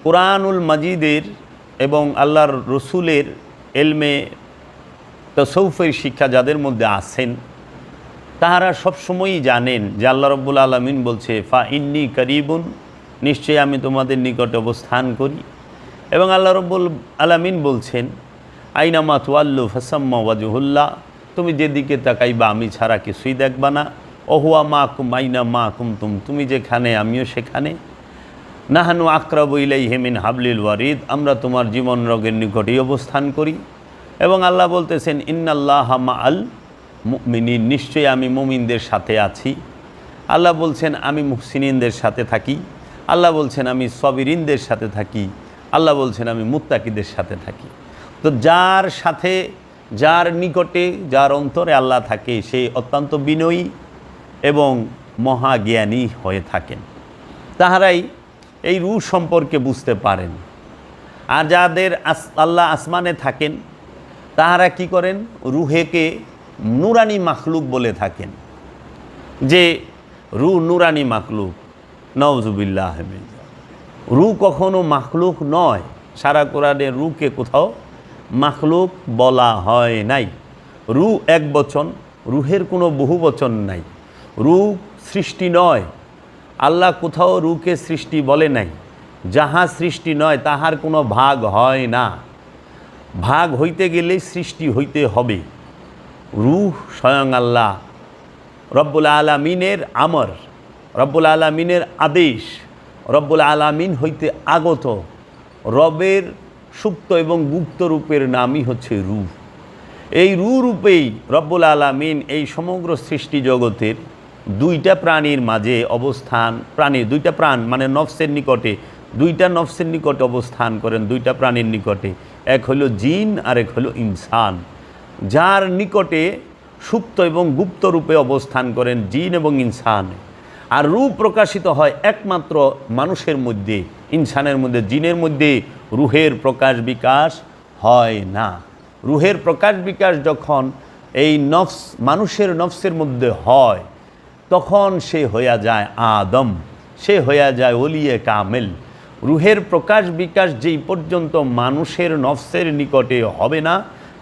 কুরআনুল মাজিদের এবং আল্লাহর রসুলের এলমে তসৌফের শিক্ষা যাদের মধ্যে আছেন তাহারা সবসময়ই জানেন যে আল্লাহ রব্বুল আলামিন বলছে ফা ইন্নী করিবুন, নিশ্চয়ই আমি তোমাদের নিকটে অবস্থান করি। এবং আল্লাহ রব্বুল আলামিন বলছেন আইনামা তুয়াল্লু ফাসাম্মা ওয়াজহুল্লাহ, তুমি যেদিকে তাকাইবা আমি ছাড়া কিছুই দেখবা না। ওহুয়া মাকুম আইনা মা কুমতুম, তুমি যেখানে আমিও সেখানে। নাহানু আকরাবু ইলাইহি মিন হাবলিল ওয়ারিদ, আমরা তোমার জীবন রোগের নিকটেই অবস্থান করি। এবং আল্লাহ বলতেছেন ইন্নাল্লাহা মাআল মুমিনিন, নিশ্চয়ই আমি মুমিনদের সাথে আছি। আল্লাহ বলছেন আমি মুহসিনিনদের সাথে থাকি। আল্লাহ বলছেন আমি সবিরিনদের সাথে থাকি। আল্লাহ বলছেন আমি মুত্তাকিদের সাথে থাকি। তো যার সাথে, যার নিকটে, যার অন্তরে আল্লাহ থাকে সে অত্যন্ত বিনয়ী এবং মহাজ্ঞানী হয়ে থাকেন। তাহারাই এই রূহ সম্পর্কে বুঝতে পারেন। আর যাদের আল্লাহ আসমানে থাকেন তাহারা কি করেন, রুহেকে নুরানি মাখলুক বলে থাকেন, যে রূহ নুরানি মাখলুক। নাউজুবিল্লাহ, রূহ কখনো মাখলুক নয়। সারা কোরআনে রূহকে কোথাও মাখলুক বলা হয় নাই। রূহ এক বচন, রূহের কোনো বহু বচন নাই। রূহ সৃষ্টি নয়, আল্লাহ কোথাও রূহকে সৃষ্টি বলে নাই। যাহা সৃষ্টি নয় তাহার কোনো ভাগ হয় না। ভাগ হইতে গেলে সৃষ্টি হইতে হবে। রূহ স্বয়ং আল্লাহ রব্বুল আলামিনের আমর, রব্বুল আলামিনের আদেশ, রব্বুল আলামিন হইতে আগত রবের সুপ্ত এবং গুপ্ত রূপের নামই হচ্ছে রূহ। এই রূহ রূপেই রব্বুল আলামিন এই সমগ্র সৃষ্টি জগতের দুইটা প্রাণীর মাঝে অবস্থান, দুইটা প্রাণ মানে নফসের নিকটে, দুইটা নফসের নিকটে অবস্থান করেন, দুইটা প্রাণীর নিকটে। এক হলো জিন আর এক হলো ইনসান। যার নিকটে সুপ্ত এবং গুপ্ত রূপে অবস্থান করেন জিন এবং ইনসান। আর রূপ প্রকাশিত হয় একমাত্র মানুষের মধ্যে, ইনসানের মধ্যে। জিনের মধ্যে রূহের প্রকাশ বিকাশ হয় না। রূহের প্রকাশ বিকাশ যখন এই নফস, মানুষের নফসের মধ্যে হয়, তখন সে হইয়া যায় আদম, সে হইয়া যায় ওলিয়ে কামেল। রূহের প্রকাশ বিকাশ যেই পর্যন্ত মানুষের নফসের নিকটে হবে না,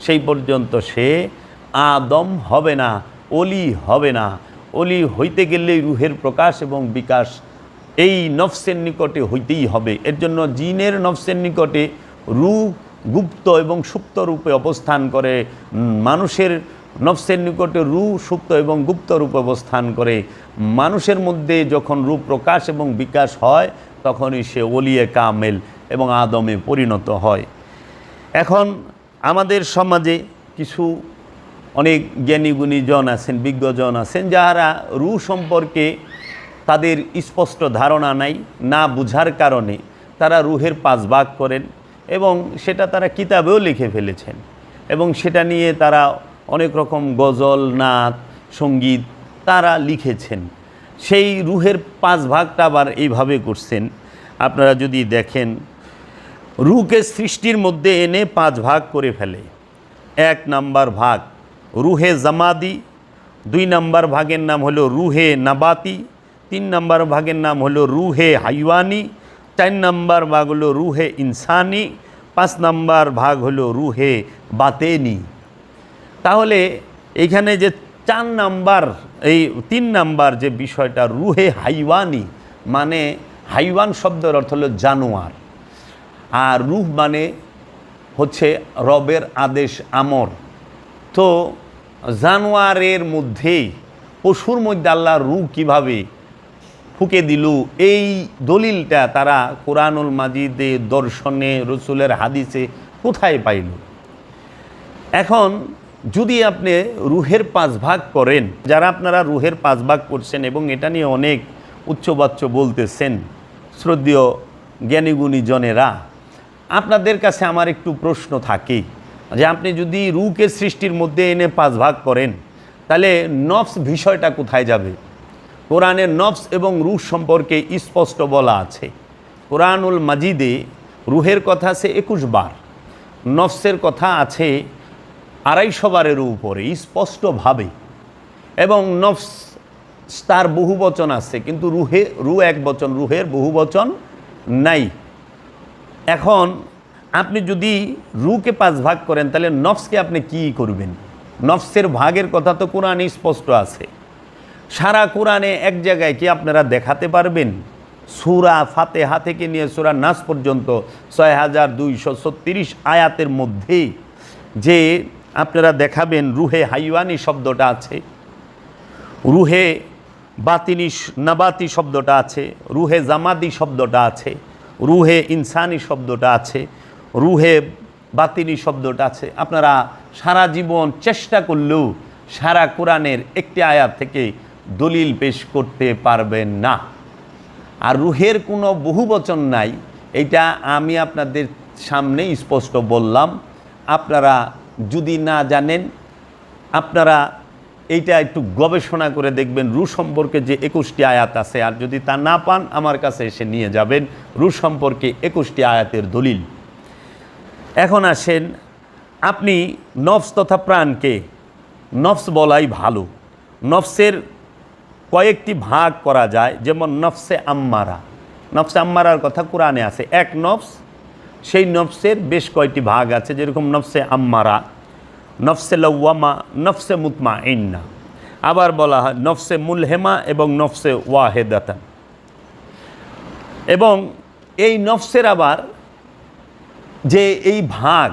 সেই পর্যন্ত সে আদম হবে না, ওলি হবে না। ওলি হইতে গেলেই রূহের প্রকাশ এবং বিকাশ এই নফসের নিকটে হইতেই হবে। এর জন্য জিনের নফসের নিকটে রূহ গুপ্ত এবং সুপ্ত রূপে অবস্থান করে, মানুষের নফসের নিকটে রূহ সুপ্ত এবং গুপ্ত রূপে অবস্থান করে। মানুষের মধ্যে যখন রূপ প্রকাশ এবং বিকাশ হয় তখনই সে ওলিয়ে কামেল এবং আদমে পরিণত হয়। এখন আমাদের সমাজে কিছু অনেক জ্ঞানীগুণী জন আছেন, বিজ্ঞজন আছেন, যারা রূহ সম্পর্কে তাদের স্পষ্ট ধারণা নাই, না বুঝার কারণে তারা রূহের 5 ভাগ করেন এবং সেটা তারা কিতাবেও লিখে ফেলেছেন। এবং সেটা নিয়ে তারা অনেক রকম গজল, নাত, সঙ্গীত তারা লিখেছেন। সেই রূহের 5 ভাগটা আবার এইভাবে করছেন। আপনারা যদি দেখেন, রূহকে সৃষ্টির মধ্যে এনে 5 ভাগ করে ফেলে। 1 নাম্বার ভাগ রূহে জামাদি, 2 নাম্বার ভাগের নাম হলো রূহে নাবাতি, 3 নাম্বার ভাগের নাম হলো রূহে হাইওয়ানি, 4 নাম্বার ভাগ হলো রূহে ইনসানি, 5 নাম্বার ভাগ হলো রূহে বাতেনি। তাহলে এইখানে যে 4 নাম্বার, এই 3 নাম্বার যে বিষয়টা রূহে হাইওয়ানি, মানে হাইওয়ান শব্দের অর্থ হলো জানোয়ার, আর রূহ মানে হচ্ছে রবের আদেশ, আমর। তো জানোয়ারের মধ্যে, পশুর মধ্যে আল্লাহ রূহ কীভাবে ফুঁকে দিল, এই দলিলটা তারা কোরআনুল মাজিদে, দর্শনে, রসুলের হাদিসে কোথায় পাইল? এখন যদি আপনি রূহের 5 ভাগ করেন, যারা আপনারা রূহের 5 ভাগ করছেন এবং এটা নিয়ে অনেক উচ্চবাচ্য বলতেছেন শ্রদ্ধেয় জ্ঞানীগুণী জনেরা, আপনাদের কাছে আমার একটু প্রশ্ন থাকে যে আপনি যদি রূহকে সৃষ্টির মধ্যে এনে 5 ভাগ করেন, তাহলে নফস বিষয়টা কোথায় যাবে? কোরআনের নফস এবং রূহ সম্পর্কে স্পষ্ট বলা আছে। কোরআনুল মাজিদে রূহের কথা আছে 21 বার, নফসের কথা আছে 250 বারের উপরে স্পষ্টভাবে। এবং নফস তার বহু বচন আছে, কিন্তু রূহ এক বচন, রূহের বহু বচন নাই। এখন আপনি যদি রুকে 5 ভাগ করেন তাহলে নফসকে আপনি কি করবেন? নফসের ভাগের কথা তো কোরআনে স্পষ্ট আছে। সারা কোরআনে এক জায়গায় কি আপনারা দেখাতে পারবেন সূরা ফাতিহা থেকে নিয়ে সূরা নাস পর্যন্ত 6236 আয়াতের মধ্যে যে আপনারা দেখাবেন রুহে হাইওয়ানি শব্দটা আছে, রুহে বাতিনি নাবাতি শব্দটা আছে, রুহে জামাদি শব্দটা আছে, রুহে ইনসানি শব্দটা আছে, রুহে বাতিনি শব্দটা আছে? আপনারা সারা জীবন চেষ্টা করলেও সারা কোরআনের একটি আয়াত থেকে দলিল পেশ করতে পারবেন না। আর রুহের কোনো বহুবচন নাই, এটা আমি আপনাদের সামনে স্পষ্ট বললাম। আপনারা যদি না জানেন, আপনারা এইটা একটু গবেষণা করে দেখবেন রু সম্পর্কে যে 21টি আয়াত আছে, আর যদি তা না পান আমার কাছে এসে নিয়ে যাবেন রু সম্পর্কে 21টি আয়াতের দলিল। এখন আসেন, আপনি নফস তথা প্রাণকে নফস বলাই ভালো। নফসের কয়েকটি ভাগ করা যায়, যেমন নফসে আম্মারা। নফসে আম্মারার কথা কোরআনে আছে, এক নফস, সেই নফসের বেশ কয়েকটি ভাগ আছে, যেরকম নফসে আম্মারা, নফসে লওয়ামা, নফসে মুতমাইন্না। আবার বলা হয় নফসে মুলহেমা এবং নফসে ওয়াহেদাতান। এবং এই নফসের আবার যে এই ভাগ,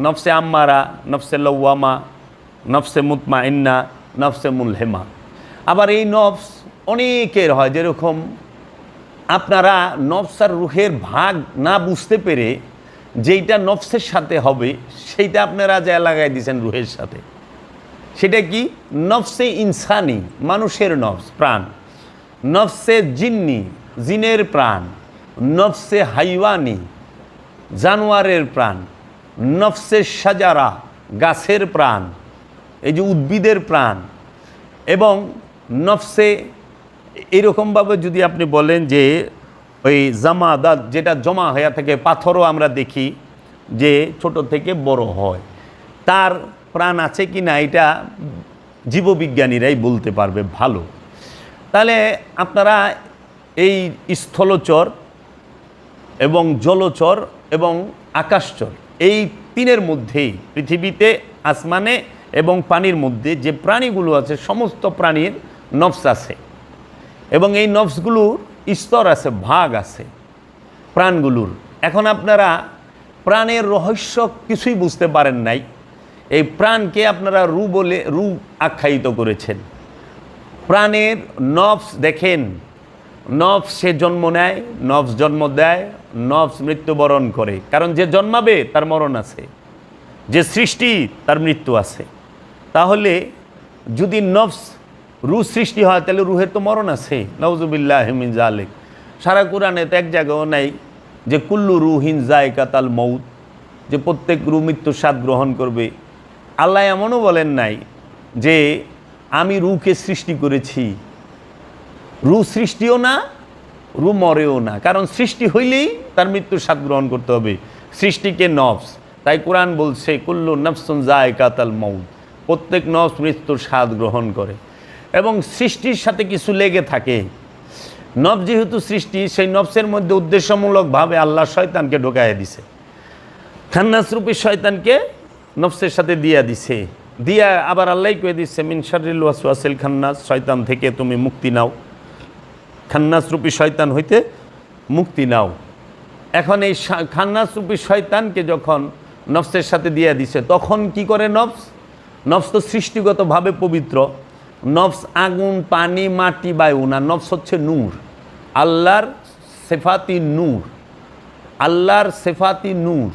নফসে আম্মারা, নফসে লওয়ামা, নফসে মুতমাইন্না, নফসে মুলহেমা, আবার এই নফস অনেকের হয়। যেরকম আপনারা নফস আর রুহের ভাগ না বুঝতে পেরে যেইটা নফসের সাথে হবে সেইটা আপনারা যা লাগাই দিয়েছেন রুহের সাথে। সেটা কি? নফসে ইনসানি, মানুষের নফস প্রাণ, নফসে জিন্নি, জিনের প্রাণ, নফসে হাইওয়ানি, জানোয়ারের প্রাণ, নফসে সাজারা, গাছের প্রাণ, এই যে উদ্ভিদের প্রাণ, এবং নফসে এরকমভাবে যদি আপনি বলেন যে ওই জামাদাত, যেটা জমা হয়ে থাকে, পাথরও আমরা দেখি যে ছোট থেকে বড় হয়, তার প্রাণ আছে কি না এটা জীববিজ্ঞানীরাই বলতে পারবে ভালো। তাহলে আপনারা এই স্থলচর এবং জলচর এবং আকাশচর, এই তিনের মধ্যেই, পৃথিবীতে, আসমানে এবং পানির মধ্যে যে প্রাণীগুলো আছে সমস্ত প্রাণীর নফস আছে, এবং এই নফসগুলোর স্তর আছে, ভাগ আছে প্রাণগুলোর। এখন আপনারা প্রাণের রহস্য কিছুই বুঝতে পারেন নাই, এই প্রাণকে আপনারা রু বলে রু আখ্যায়িত করেছেন। প্রাণের নফস দেখেন, নফস সে জন্ম নেয়, নফস জন্ম দেয়, নফস মৃত্যুবরণ করে, কারণ যে জন্মাবে তার মরণ আছে, যে সৃষ্টি তার মৃত্যু আছে। তাহলে যদি নফস রু সৃষ্টি হয় তাহলে রুহের তো মরণ আছে, নাউজুবিল্লাহি মিন যালিক। সারা কোরআনে তো এক জায়গাও নাই যে কুল্লু রুহিন যায়কাতাল মউত, যে প্রত্যেক রু মৃত্যুর স্বাদ গ্রহণ করবে। আল্লাহ এমনও বলেন নাই যে আমি রুকে সৃষ্টি করেছি। রু সৃষ্টিও না, রু মরেও না, কারণ সৃষ্টি হইলেই তার মৃত্যুর স্বাদ গ্রহণ করতে হবে। সৃষ্টিকে নফস, তাই কোরআন বলছে কুল্লু নফসুন যায়কাতাল মউত, প্রত্যেক নফস মৃত্যুর স্বাদ গ্রহণ করে। এবং সৃষ্টির সাথে কিছু লেগে থাকে। নফস যেহেতু সৃষ্টি, সেই নফসের মধ্যে উদ্দেশ্যমূলকভাবে আল্লাহ শয়তানকে ঢোকাইয়া দিছে, খান্নাসরূপী শয়তানকে নফসের সাথে দিয়া দিছে। দিয়া আবার আল্লাহ কয়ে দিচ্ছে মিন শাররিল ওয়াসওয়াসিল খান্নাস, শয়তান থেকে তুমি মুক্তি নাও, খান্নাসরূপী শয়তান হইতে মুক্তি নাও। এখন এই খান্নাসরূপী শয়তানকে যখন নফসের সাথে দিয়া দিছে, তখন কি করে নফস? নফস তো সৃষ্টিগতভাবে পবিত্র। নফস আগুন, পানি, মাটি, বায়ু না, নফস হচ্ছে নূর, আল্লাহর সেফাতি নূর, আল্লাহর সেফাতি নূর।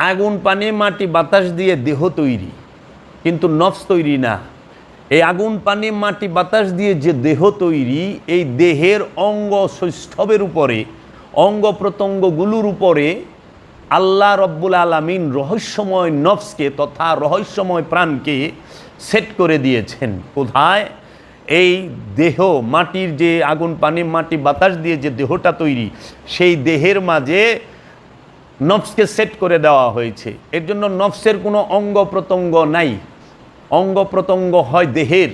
আগুন, পানি, মাটি, বাতাস দিয়ে দেহ তৈরি, কিন্তু নফস তৈরি না। এই আগুন, পানি, মাটি, বাতাস দিয়ে যে দেহ তৈরি, এই দেহের অঙ্গ সৌষ্ঠবের উপরে, অঙ্গ প্রত্যঙ্গগুলোর উপরে আল্লাহ রব্বুল আলামিন রহস্যময় নফসকে তথা রহস্যময় প্রাণকে সেট করে দিয়েছেন। কোথায়? এই দেহ, মাটির যে আগুন, পানি, মাটি, বাতাস দিয়ে যে দেহটা তৈরি, সেই দেহের মাঝে নফসকে সেট করে দেওয়া হয়েছে। এর জন্য নফসের কোনো অঙ্গ প্রত্যঙ্গ নাই, অঙ্গ প্রত্যঙ্গ হয় দেহের।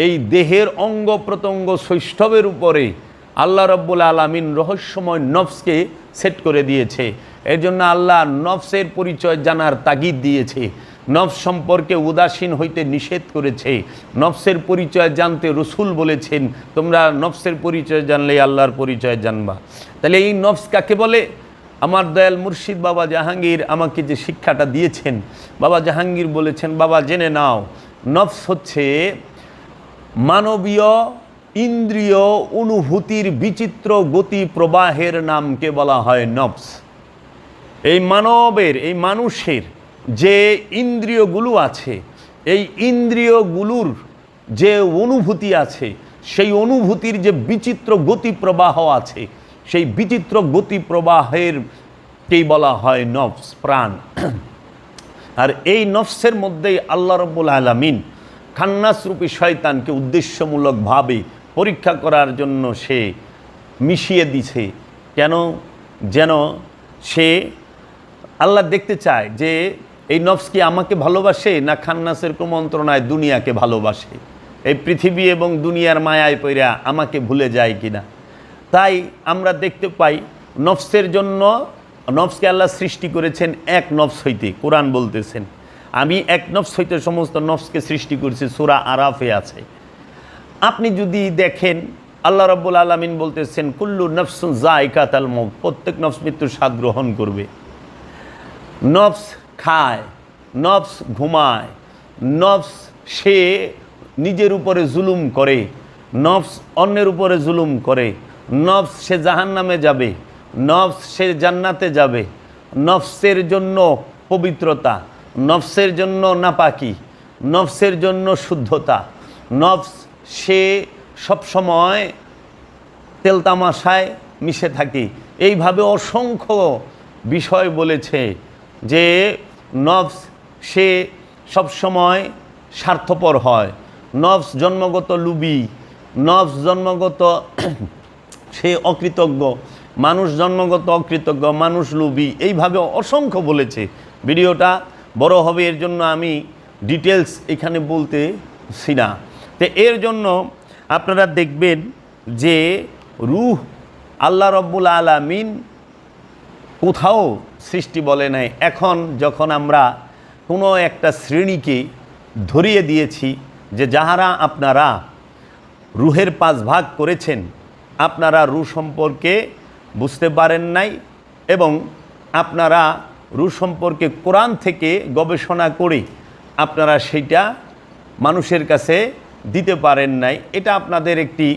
এই দেহের অঙ্গ প্রত্যঙ্গ সৌষ্ঠবের উপরে আল্লাহ রব্বুল আলামিন রহস্যময় নফসকে সেট করে দিয়েছে। এর জন্য আল্লাহ নফসের পরিচয় জানার তাগিদ দিয়েছে, নফস সম্পর্কে উদাসীন হইতে নিষেধ করেছে, নফসের পরিচয় জানতে রসুল বলেছেন তোমরা নফসের পরিচয় জানলে আল্লাহর পরিচয় জানবা। তাহলে এই নফস কাকে বলে? আমার দয়াল মুর্শিদ বাবা জাহাঙ্গীর আমাকে যে শিক্ষাটা দিয়েছেন, বাবা জাহাঙ্গীর বলেছেন, বাবা জেনে নাও, নফস হচ্ছে মানবীয় ইন্দ্রিয় অনুভূতির বিচিত্র গতি প্রবাহের নামকে বলা হয় নফস। এই মানবের, এই মানুষের যে ইন্দ্রিয়গুলো আছে, এই ইন্দ্রিয়গুলোর যে অনুভূতি আছে, সেই অনুভূতির যে বিচিত্র গতি প্রবাহ আছে, সেই বিচিত্র গতি প্রবাহেরকেই বলা হয় নফস, প্রাণ। আর এই নফসের মধ্যেই আল্লাহ রাব্বুল আলামিন খান্নাসরূপী শয়তানকে উদ্দেশ্যমূলকভাবে পরীক্ষা করার জন্য সে মিশিয়ে দিছে। কেন? যেন সে আল্লাহ দেখতে চায় যে এই নফস কি আমাকে ভালোবাসে না খান্নাসের কুমন্ত্রণায় দুনিয়াকে ভালোবাসে, এই পৃথিবী এবং দুনিয়ার মায়ায় পইরা আমাকে ভুলে যায় কিনা। তাই আমরা দেখতে পাই নফসের জন্য, নফসকে আল্লাহ সৃষ্টি করেছেন এক নফস হইতে। কোরআন বলতেছেন আমি এক নফস হইতে সমস্ত নফসকে সৃষ্টি করেছি, সূরা আরাফে আছে। আপনি যদি দেখেন আল্লাহ রাব্বুল আলামিন বলতেছেন কুল্লু নফসুন যায়কাতুল মউত, প্রত্যেক নফস মৃত্যুর স্বাদ গ্রহণ করবে। নফস খায়, নফস ঘুমায়, নফস সে নিজের উপরে জুলুম করে, নফস অন্যের উপরে জুলুম করে, নফস সে জাহান্নামে যাবে, নফস সে জান্নাতে যাবে। নফসের জন্য পবিত্রতা, নফসের জন্য নাপাকি, নফসের জন্য শুদ্ধতা, নফস সে সবসময় তেলতামাশায় মিশে থাকে। এইভাবে অসংখ্য বিষয় বলেছে যে নফস সে সবসময় স্বার্থপর হয়, নফস জন্মগত লুবি, নফস জন্মগত সে অকৃতজ্ঞ, মানুষ জন্মগত অকৃতজ্ঞ, মানুষ লুবি, এইভাবে অসংখ্য বলেছে। ভিডিওটা বড় হবে, এর জন্য আমি ডিটেলস এখানে বলতেছি না। তো এর জন্য আপনারা দেখবেন যে রূহ আল্লাহ রাব্বুল আলামিন কোথাও সৃষ্টি বলে নাই। এখন যখন আমরা কোনো একটা শ্রেণীকে ধরিয়ে দিয়েছি যে যাহারা আপনারা রূহের 5 ভাগ করেছেন, আপনারা রূহ সম্পর্কে বুঝতে পারেন নাই এবং আপনারা রূহ সম্পর্কে কোরআন থেকে গবেষণা করে আপনারা সেইটা মানুষের কাছে দিতে পারেন নাই। এটা আপনাদের একটি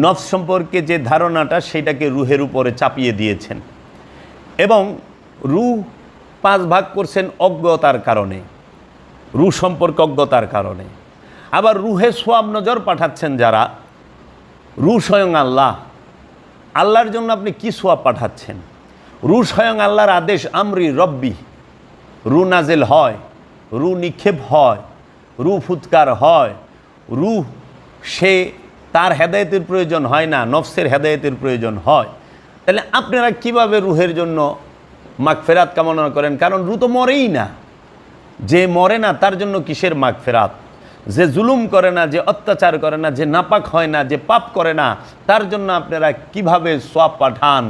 নফস সম্পর্কে যে ধারণাটা সেটাকে রূহের উপরে চাপিয়ে দিয়েছেন এবং রূহ 5 ভাগ করছেন অজ্ঞতার কারণে, রূহ সম্পর্কে অজ্ঞতার কারণে। আবার রূহে সোয়াব নজর পাঠাচ্ছেন যারা, রূহ স্বয়ং আল্লাহ, আল্লাহর জন্য আপনি কি সোয়াব পাঠাচ্ছেন? রূহ স্বয়ং আল্লাহর আদেশ, আমরি রব্বি, রূহ নাজেল হয়, রূহ নিক্ষেপ হয়, রূহ ফুৎকার হয়, রূহ সে তার হেদায়েতের প্রয়োজন হয় না, নফসের হেদায়েতের প্রয়োজন হয়। তাহলে আপনারা কিভাবে রূহের জন্য মাগফিরাত কামনা করেন? কারণ রূহ তো মরেই না। যে মরে না তার জন্য কিসের মাগফিরাত? যে জুলুম করে না, যে অত্যাচার করে না, যে নাপাক হয় না, যে পাপ করে না, তার জন্য আপনারা কিভাবে সওয়াব পাঠান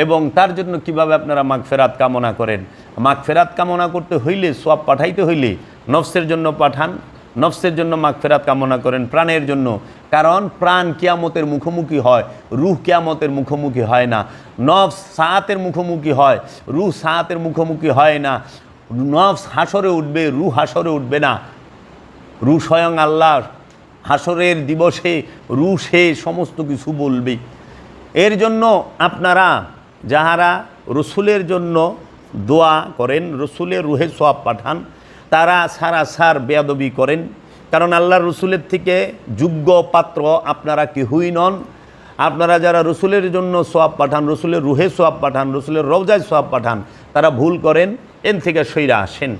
এবং তার জন্য কিভাবে আপনারা মাগফিরাত কামনা করেন? মাগফিরাত কামনা করতে হইলে, সওয়াব পাঠাইতে হইলে নফসের জন্য পাঠান, নফসের জন্য মাগফিরাত কামনা করেন, প্রাণের জন্য। কারণ প্রাণ কিয়ামতের মুখোমুখি হয়, রূহ কিয়ামতের মুখোমুখি হয় না। নফস সাআতের মুখোমুখি হয়, রূহ সাআতের মুখোমুখি হয় না। নফস হাসরে উঠবে, রূহ হাসরে উঠবে না। রূহ স্বয়ং আল্লাহ, হাসরের দিবসে রূহ সে সমস্ত কিছু বলবে। এর জন্য আপনারা যাহারা রসুলের জন্য দোয়া করেন, রসুলের রূহে সওয়াব পাঠান, তারা সারাসার বেয়াদবি করেন। কারণ আল্লাহ রসুলের থেকে যোগ্য পাত্র আপনারা কেহই নন। আপনারা যারা রসুলের জন্য সওয়াব পাঠান, রসুলের রূহে সওয়াব পাঠান, রসুলের রওজায় সওয়াব পাঠান, তারা ভুল করেন, এন থেকে সইরা আসেন।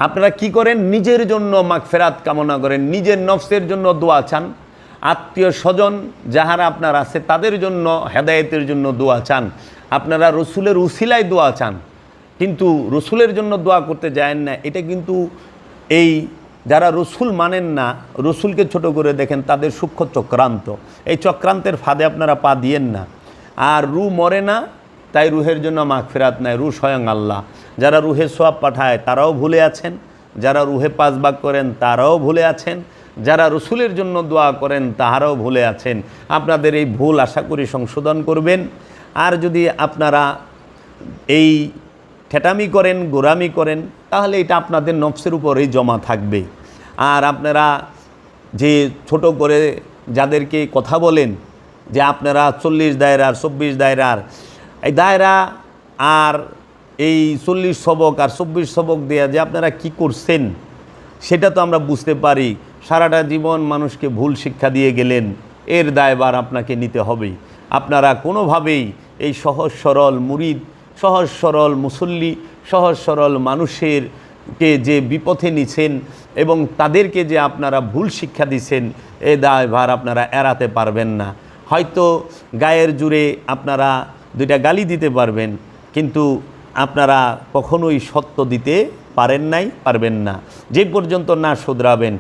আপনারা কি করেন? নিজের জন্য মাগফিরাত কামনা করেন, নিজের নফসের জন্য দোয়া চান, আত্মীয় স্বজন যাহারা আপনার আছে তাদের জন্য হেদায়েতের জন্য দোয়া চান, আপনারা রসুলের উসিলায় দোয়া চান, কিন্তু রসুলের জন্য দোয়া করতে যায়েন না। এটা কিন্তু এই যারা রসুল মানেন না, রসুলকে ছোট করে দেখেন, তাদের সূক্ষ্ম চক্রান্ত। এই চক্রান্তের ফাঁদে আপনারা পা দিয়েন না। আর রূহ মরে না, তাই রুহের জন্য মাগফিরাত নাই, রুহ স্বয়ং আল্লাহ। যারা রুহে সোয়াব পাঠায় তারাও ভুলে আছেন, যারা রুহে পাঁচ ভাগ করেন তারাও ভুলে আছেন, যারা রসুলের জন্য দোয়া করেন তাহারাও ভুলে আছেন। আপনাদের এই ভুল আশা করি সংশোধন করবেন। আর যদি আপনারা এই ঠেটামি করেন, গোরামি করেন, তাহলে এটা আপনাদের নফসের উপরেই জমা থাকবে। আর আপনারা যে ছোট করে যাদেরকে কথা বলেন যে আপনারা 40 দায়রার 24 দায়রার এই দায়রা আর এই 40 সবক আর 24 সবক দেয়া যে আপনারা কি করছেন সেটা তো আমরা বুঝতে পারি। সারাটা জীবন মানুষকে ভুল শিক্ষা দিয়ে গেলেন, এর দায়ভার আপনাকে নিতে হবে। আপনারা কোনোভাবেই এই সহজ সরল মুরিদ, সহজ সরল মুসল্লি, সহজ সরল মানুষেরকে যে বিপথে নিছেন এবং তাদেরকে যে আপনারা ভুল শিক্ষা দিছেন, এ দায়ভার আপনারা এড়াতে পারবেন না। হয়তো গায়ের জুড়ে আপনারা দুইটা গালি দিতে পারবেন, কিন্তু আপনারা কখনোই সত্য দিতে পারেন নাই, পারবেন না। যে পর্যন্ত না শুধরাবেন